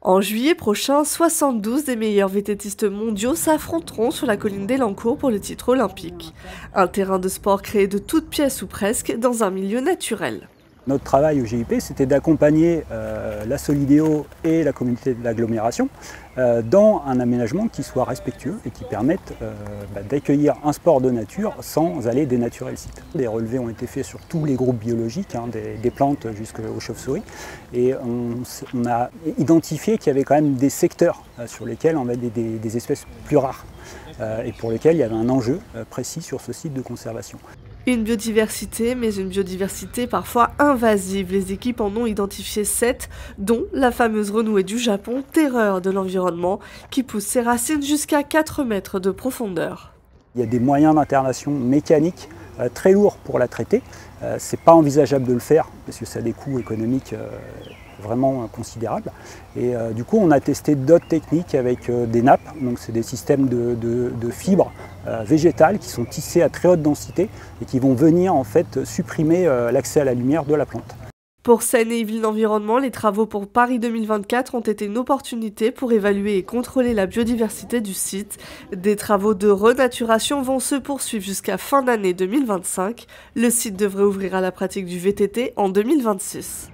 En juillet prochain, 72 des meilleurs VTTistes mondiaux s'affronteront sur la colline d'Elancourt pour le titre olympique. Un terrain de sport créé de toutes pièces ou presque dans un milieu naturel. Notre travail au GIP, c'était d'accompagner la Solidéo et la communauté de l'agglomération dans un aménagement qui soit respectueux et qui permette d'accueillir un sport de nature sans aller dénaturer le site. Des relevés ont été faits sur tous les groupes biologiques, des plantes jusqu'aux chauves-souris, et on a identifié qu'il y avait quand même des secteurs sur lesquels on avait des espèces plus rares et pour lesquels il y avait un enjeu précis sur ce site de conservation. Une biodiversité, mais une biodiversité parfois invasive. Les équipes en ont identifié 7, dont la fameuse renouée du Japon, terreur de l'environnement, qui pousse ses racines jusqu'à 4 mètres de profondeur. Il y a des moyens d'internation mécaniques très lourds pour la traiter. C'est pas envisageable de le faire parce que ça a des coûts économiques vraiment considérables. Et du coup, on a testé d'autres techniques avec des nappes. Donc, c'est des systèmes de fibres végétales qui sont tissées à très haute densité et qui vont venir en fait supprimer l'accès à la lumière de la plante. Pour Seine et Yvelines Environnement, les travaux pour Paris 2024 ont été une opportunité pour évaluer et contrôler la biodiversité du site. Des travaux de renaturation vont se poursuivre jusqu'à fin d'année 2025. Le site devrait ouvrir à la pratique du VTT en 2026.